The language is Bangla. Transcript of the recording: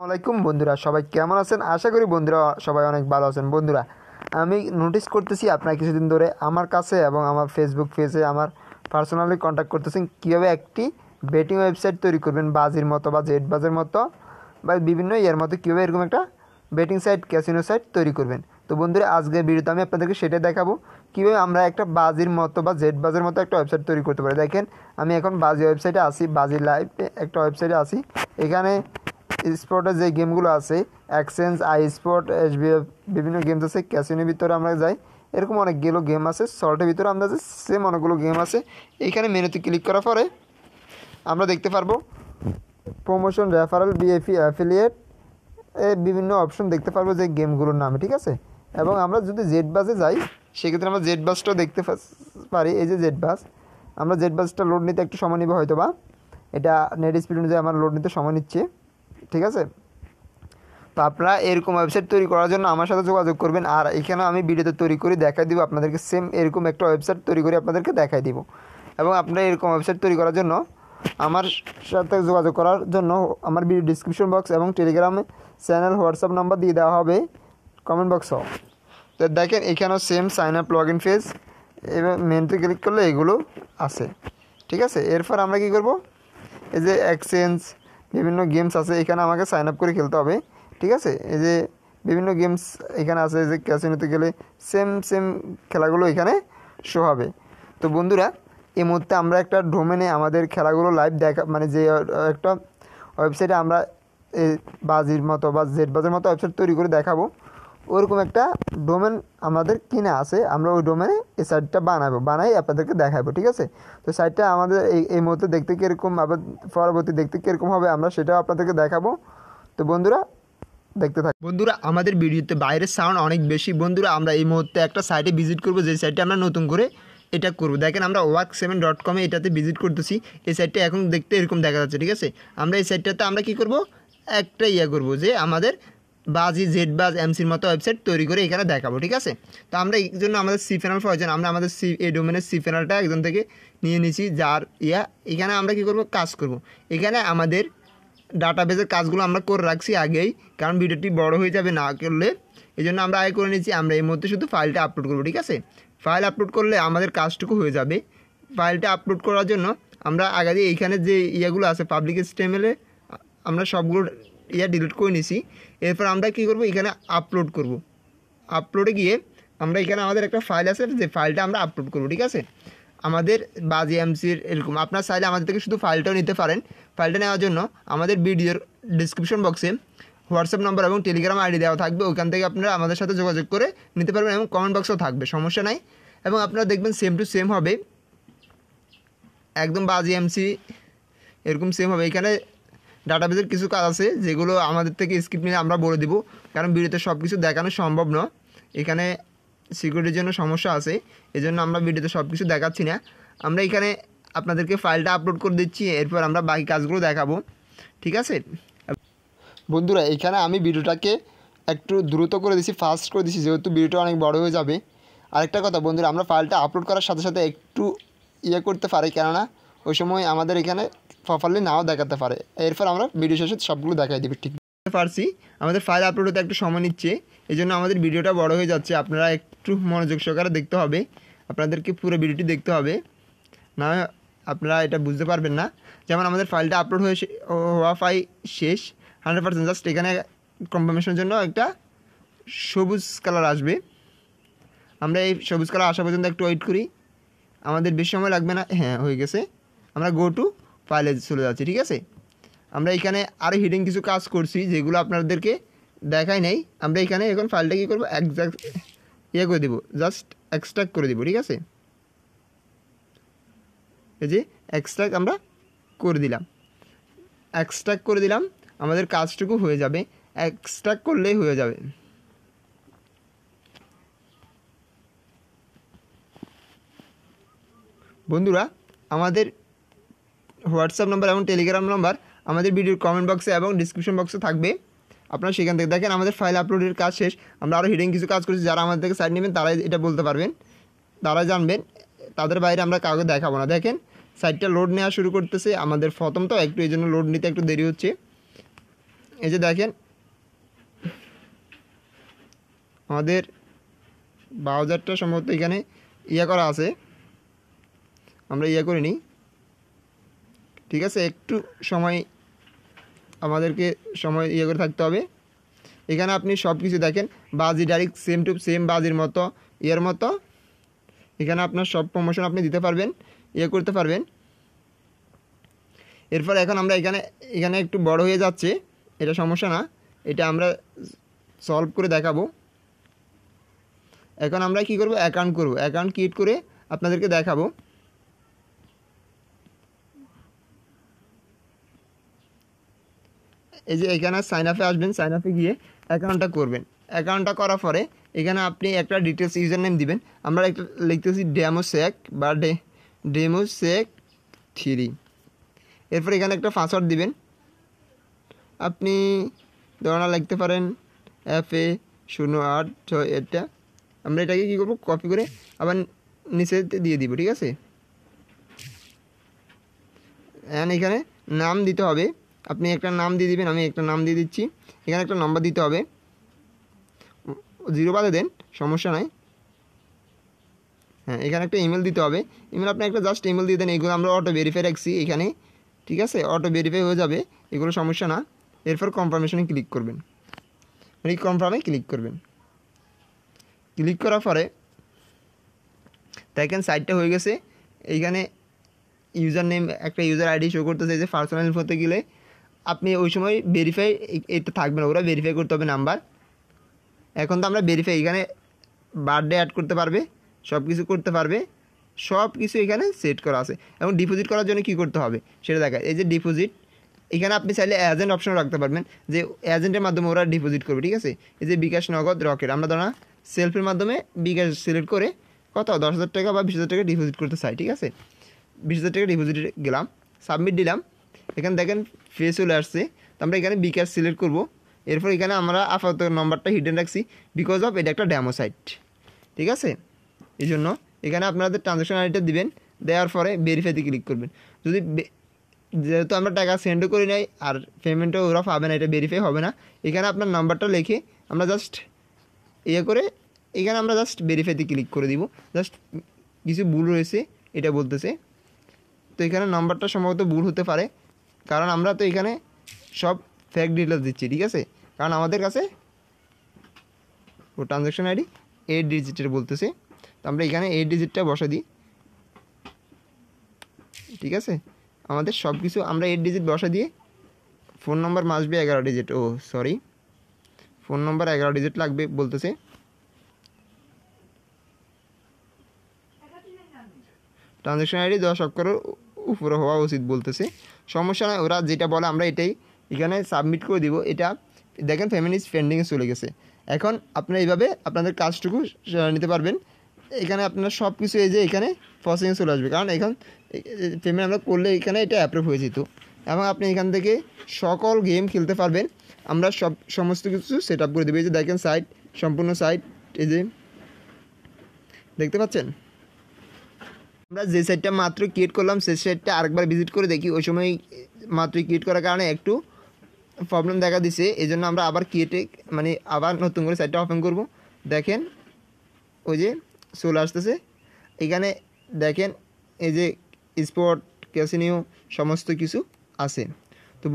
আসসালামাইকুম বন্ধুরা, সবাই কেমন আছেন? আশা করি বন্ধুরা সবাই অনেক ভালো আছেন। বন্ধুরা, আমি নোটিস করতেছি আপনারা কিছুদিন ধরে আমার কাছে এবং আমার ফেসবুক পেজে আমার পার্সোনালি কন্ট্যাক্ট করতেছেন কীভাবে একটি বেটিং ওয়েবসাইট তৈরি করবেন, বাজির মতো বা জেড বাজের মতো বা বিভিন্ন ইয়ের মতো কীভাবে এরকম একটা বেটিং সাইট, ক্যাসিনো সাইট তৈরি করবেন। তো বন্ধুরা, আজকের ভিডিওতে আমি আপনাদেরকে সেটাই দেখাবো কীভাবে আমরা একটা বাজির মতো বা জেড বাজের মতো একটা ওয়েবসাইট তৈরি করতে পারি। দেখেন, আমি এখন বাজি ওয়েবসাইটে আসি, বাজি লাইভে একটা ওয়েবসাইটে আসি। এখানে স্পোর্টের যে গেমগুলো আছে, এক্সচেঞ্জ, আই স্পোর্ট, SBF, বিভিন্ন গেমস আছে। ক্যাসিনোর ভিতরে আমরা যাই, এরকম অনেকগুলো গেম আছে। সল্টের ভিতরে আমরা যাই, সেম অনেকগুলো গেম আছে। এইখানে মেনুতে ক্লিক করার পরে আমরা দেখতে পারবো প্রমোশন, রেফারেল, বিএফি, অ্যাফিলিয়েট, বিভিন্ন অপশন দেখতে পারবো যে গেমগুলোর নামে, ঠিক আছে। এবং আমরা যদি জেড বাসে যাই, সেক্ষেত্রে আমরা জেড বাসটাও দেখতে পারি। এই যে জেড বাস, আমরা জেড বাসটা লোড নিতে একটু সময় নেবে হয়তো বা, এটা নেট স্পিড অনুযায়ী আমার লোড নিতে সময় নিচ্ছে, ঠিক আছে। তো আপনারা এরকম ওয়েবসাইট তৈরি করার জন্য আমার সাথে যোগাযোগ করবেন। আর এখানে আমি ভিডিওতে তৈরি করে দেখাই দিব আপনাদেরকে, সেম এরকম একটা ওয়েবসাইট তৈরি করে আপনাদেরকে দেখাই দিব। এবং আপনারা এরকম ওয়েবসাইট তৈরি করার জন্য আমার সাথে যোগাযোগ করার জন্য আমার ভিডিও ডিসক্রিপশন বক্স এবং টেলিগ্রামে চ্যানেল, হোয়াটসঅ্যাপ নাম্বার দিয়ে দেওয়া হবে কমেন্ট বক্সও। তো দেখেন, এখানেও same sign up, log in phase এবং মেনুতে ক্লিক করলে এগুলো আছে, ঠিক আছে। এরপর আমরা কী করব, এই যে এক্সচেঞ্জ, বিভিন্ন গেমস আছে, এখানে আমাকে সাইন আপ করে খেলতে হবে, ঠিক আছে। এই যে বিভিন্ন গেমস এখানে আছে, যে ক্যাসিনোতে গেলে সেম খেলাগুলো এখানে শো হবে। তো বন্ধুরা, এই মুহূর্তে আমরা একটা ডোমেনে আমাদের খেলাগুলো লাইভ দেখা, মানে যে একটা ওয়েবসাইটে আমরা বাজির মতো বা জেড বাজের মতো ওয়েবসাইট তৈরি করে দেখাবো, ওরকম একটা ডোমেন আমাদের কিনে আছে। আমরা ওই ডোমেনে এই সাইটটা বানাই আপনাদেরকে দেখাবো, ঠিক আছে। তো সাইটটা আমাদের এই মুহূর্তে দেখতে কীরকম, আবার পরবর্তী দেখতে কীরকম হবে আমরা সেটাও আপনাদেরকে দেখাবো। তো বন্ধুরা, দেখতে থাক। বন্ধুরা, আমাদের ভিডিওতে বাইরের সাউন্ড অনেক বেশি। বন্ধুরা, আমরা এই মুহূর্তে একটা সাইটে ভিজিট করবো, যে সাইটটা আমরা নতুন করে এটা করবো। দেখেন, আমরা work7.com এটাতে ভিজিট করতেছি। এই সাইটটা এখন দেখতে এরকম দেখা যাচ্ছে, ঠিক আছে। আমরা এই সাইটটাতে আমরা কী করবো, একটা করবো যে আমাদের বাজি, জেড বাজ, এমসির মতো ওয়েবসাইট তৈরি করে এখানে দেখাবো, ঠিক আছে। তো আমরা এই জন্য আমাদের সি প্যানেল প্রয়োজন। আমরা আমাদের এই ডোমেনের সি প্যানেলটা একজন থেকে নিয়ে নিছি, যার এখানে আমরা কী করবো, কাজ করব। এখানে আমাদের ডাটাবেসের কাজগুলো আমরা করে রাখছি আগেই, কারণ ভিডিওটি বড় হয়ে যাবে না করলে, এই জন্য আমরা আগে করে নিচ্ছি। আমরা এই মধ্যে শুধু ফাইলটা আপলোড করবো, ঠিক আছে। ফাইল আপলোড করলে আমাদের কাজটুকু হয়ে যাবে। ফাইলটা আপলোড করার জন্য আমরা আগে দিয়ে এইখানে যে ইয়েগুলো আছে পাবলিক HTML, আমরা সবগুলো ডিলিট করে নিছি। এরপর আমরা কী করব, এখানে আপলোড করব। আপলোডে গিয়ে আমরা এখানে আমাদের একটা ফাইল আছে, যে ফাইলটা আমরা আপলোড করব, ঠিক আছে। আমাদের বাজি, এমসির এরকম আপনার চাইলে আমাদের থেকে শুধু ফাইলটাও নিতে পারেন। ফাইলটা নেওয়ার জন্য আমাদের ভিডিওর ডিসক্রিপশন বক্সে হোয়াটসঅ্যাপ নাম্বার এবং টেলিগ্রাম আইডি দেওয়া থাকবে, ওখান থেকে আপনারা আমাদের সাথে যোগাযোগ করে নিতে পারবেন, এবং কমেন্ট বক্সও থাকবে, সমস্যা নাই। এবং আপনারা দেখবেন সেম টু সেম হবে, একদম বাজি, এমসি এরকম সেম হবে। এখানে ডাটাবেসের কিছু কাজ আছে যেগুলো আমাদের থেকে স্ক্রিপ্ট নিয়ে আমরা বলে দিব, কারণ ভিডিওতে সব কিছু দেখানো সম্ভব নয়। এখানে সিকিউরিটির জন্য সমস্যা আছে, এই জন্য আমরা ভিডিওতে সব কিছু দেখাচ্ছি না। আমরা এখানে আপনাদেরকে ফাইলটা আপলোড করে দিচ্ছি, এরপর আমরা বাকি কাজগুলো দেখাবো, ঠিক আছে। বন্ধুরা, এখানে আমি ভিডিওটাকে একটু দ্রুত করে দিচ্ছি, ফাস্ট করে দিচ্ছি, যেহেতু ভিডিওটা অনেক বড় হয়ে যাবে। আরেকটা কথা বন্ধুরা, আমরা ফাইলটা আপলোড করার সাথে সাথে একটু করতে পারি, কেননা ওই সময় আমাদের এখানে প্রপারলি নাও দেখাতে পারে। এরপর আমরা ভিডিও শেষে সবগুলো দেখাই দেবে, ঠিক পারছি। আমাদের ফাইল আপলোড হতে একটু সময় নিচ্ছে, এই জন্য আমাদের ভিডিওটা বড় হয়ে যাচ্ছে। আপনারা একটু মনোযোগ সহকারে দেখতে হবে, আপনাদেরকে পুরো ভিডিওটি দেখতে হবে, না আপনারা এটা বুঝতে পারবেন না। যেমন আমাদের ফাইলটা আপলোড হওয়া শেষ 100%। জাস্ট এখানে কনফার্মেশনের জন্য একটা সবুজ কালার আসবে, আমরা এই সবুজ কালার আসা পর্যন্ত একটু ওয়েট করি, আমাদের বেশি সময় লাগবে না। হ্যাঁ, হয়ে গেছে। আমরা গো টু ফাইলে চলে যাচ্ছি, ঠিক আছে। আমরা এখানে আরও হিডিং কিছু কাজ করছি যেগুলো আপনাদেরকে দেখাই নাই। আমরা এখানে এখন ফাইলটা কী করবো, একজ্যাক্ট করে দেবো, জাস্ট এক্সট্রাক্ট করে দেবো, ঠিক আছে। এই যে এক্সট্রাক্ট আমরা করে দিলাম, এক্সট্রাক্ট করে দিলাম, আমাদের কাজটুকু হয়ে যাবে। এক্সট্রাক্ট করলেই হয়ে যাবে। বন্ধুরা, আমাদের হোয়াটসঅ্যাপ নাম্বার এবং টেলিগ্রাম নাম্বার আমাদের ভিডিওর কমেন্ট বক্সে এবং ডিসক্রিপশন বক্সে থাকবে, আপনারা সেখান থেকে দেখেন। আমাদের ফাইল আপলোডের কাজ শেষ, আমরা আরও হিডিং কিছু কাজ করছি। যারা আমাদের থেকে সাইড নেবেন তারাই এটা বলতে পারবেন, তারাই জানবেন, তাদের বাইরে আমরা কাউকে দেখাবো না। দেখেন, সাইটটা লোড নেওয়া শুরু করতেছে। আমাদের প্রথম তো একটু, এই জন্য লোড নিতে একটু দেরি হচ্ছে। এই যে দেখেন আমাদের ব্রাউজারটা সম্ভবত এখানে করা আছে, আমরা করে নিই। ঠিক আছে, একটু সময় আমাদেরকে সময় করে থাকতে হবে। এখানে আপনি সব কিছু দেখেন, বাজি ডাইরেক্ট সেম টু সেম বাজির মতো মতো এখানে আপনার সব প্রমোশন আপনি দিতে পারবেন, করতে পারবেন। এরপর এখন আমরা এখানে একটু বড় হয়ে যাচ্ছে, এটা সমস্যা না, এটা আমরা সলভ করে দেখাবো। এখন আমরা কি করব, অ্যাকাউন্ট করব, অ্যাকাউন্ট ক্রিয়েট করে আপনাদেরকে দেখাবো। এই যে এখানে সাইন আপে আসবেন, সাইন আপে গিয়ে অ্যাকাউন্টটা করবেন। অ্যাকাউন্টটা করার পরে এখানে আপনি একটা ডিটেলস ইউজার নেম দিবেন। আমরা একটা লিখতেছি ডেমোসেক বা ডেমোসেক 3। এরপর এখানে একটা পাসওয়ার্ড দিবেন। আপনি ধরনা লিখতে পারেন FA08, এটা আমরা এটাকে কী করবো, কপি করে আবার নিচে দিয়ে দিব। ঠিক আছে, এখানে নাম দিতে হবে, আপনি একটা নাম দিয়ে দিবেন, আমি একটা নাম দিয়ে দিচ্ছি। এখানে একটা নম্বর দিতে হবে, 0 বাদে দেন, সমস্যা নাই। হ্যাঁ, এখানে একটা ইমেল দিতে হবে, ইমেল আপনি একটা জাস্ট ইমেল দিয়ে দেন। এগুলো আমরা অটো ভেরিফাই রাখছি এখানে, ঠিক আছে, অটো ভেরিফাই হয়ে যাবে, এগুলো সমস্যা না। এরপর কনফার্মেশনে ক্লিক করবেন, কনফার্মে ক্লিক করবেন। ক্লিক করার পরে দেখেন সাইটটা হয়ে গেছে। এইখানে ইউজার নেম, একটা ইউজার আইডি শো করতেছে। যে পার্সোনাল ইনফোতে গেলে আপনি ওই সময় ভেরিফাই এটা থাকবে না, ওরা ভেরিফাই করতে হবে নাম্বার। এখন তো আমরা ভেরিফাই, এখানে বার্থডে অ্যাড করতে পারবে, সব কিছু করতে পারবে, সব কিছু এখানে সেট করা আছে। এবং ডিপোজিট করার জন্য কি করতে হবে সেটা দেখায়। এই যে ডিপোজিট, এখানে আপনি চাইলে এজেন্ট অপশন রাখতে পারবেন, যে এজেন্টের মাধ্যমে ওরা ডিপোজিট করবে। ঠিক আছে, এই যে বিকাশ, নগদ, রকেট, আমরা ধরা সেলফের মাধ্যমে বিকাশ সিলেক্ট করে কত 10,000 টাকা বা 20,000 টাকা ডিপোজিট করতে চাই। ঠিক আছে, 20,000 টাকা ডিপোজিট গেলাম, সাবমিট দিলাম। এখানে দেখেন ফেস চলে আসছে, তো আমরা এখানে বিকাশ সিলেক্ট করব। এরপর এখানে আমরা আপাতত নম্বরটা হিডেন রাখছি, বিকজ অফ এটা একটা ডেমো সাইট। ঠিক আছে, এই জন্য এখানে আপনাদের ট্রানজ্যাকশন আইডিটা দিবেন, দেওয়ার পরে ভেরিফাইতে ক্লিক করবেন। যদি যেহেতু আমরা টাকা সেন্ডও করি নাই আর পেমেন্টও ওরা পাবে না, এটা ভেরিফাই হবে না। এখানে আপনার নাম্বারটা লিখে আমরা জাস্ট করে এখানে আমরা জাস্ট ভেরিফাইতে ক্লিক করে দিব। জাস্ট কিছু ভুল রয়েছে এটা বলতেছে, তো এখানে নাম্বারটা সম্ভবত ভুল হতে পারে, কারণ আমরা তো এখানে সব ফেক ডিটেলস দিচ্ছি। ঠিক আছে, কারণ আমাদের কাছে ও ট্রানজ্যাকশন আইডি 8 ডিজিটের বলতেছে, তো আমরা এখানে 8 ডিজিটটা বসে দিই। ঠিক আছে, আমাদের সব কিছু আমরা 8 ডিজিট বসা দিয়ে, phone number must be 11 digit, ও সরি, ফোন নম্বর 11 ডিজিট লাগবে বলতেছে। ট্রানজ্যাকশন আইডি 10 অক্ষরের উপরে হওয়া উচিত বলতেছে, সমস্যা নয়, ওরা যেটা বলে আমরা এটাই এখানে সাবমিট করে দিব। এটা দেখেন পেমেন্ট ইজ পেন্ডিংয়ে চলে গেছে। এখন আপনারা এইভাবে আপনাদের কাজটুকু নিতে পারবেন। এখানে আপনার সব কিছু এই যে এখানে প্রসেসিংয়ে চলে আসবে, কারণ এখন পেমেন্ট আমরা করলে এখানে এটা অ্যাপ্রুভ হয়ে যেত। এবং আপনি এখান থেকে সকল গেম খেলতে পারবেন, আমরা সমস্ত কিছু সেট আপ করে দেবো। এই যে দেখেন সাইট, সম্পূর্ণ সাইট, এই যে দেখতে পাচ্ছেন। আমরা যে সাইটটা মাত্র ক্রিয়েট করলাম সেই সাইটটা আরেকবার ভিজিট করে দেখি, ওই সময় মাত্র ক্রিয়েট করার কারণে একটু প্রবলেম দেখা দিছে, এই জন্য আমরা আবার ক্রিয়েটে আবার নতুন করে সাইটটা ওপেন করব। দেখেন ওই যে চলে আসতেছে, এখানে দেখেন এই যে স্পট ক্যাসিনো সমস্ত কিছু আছে। তো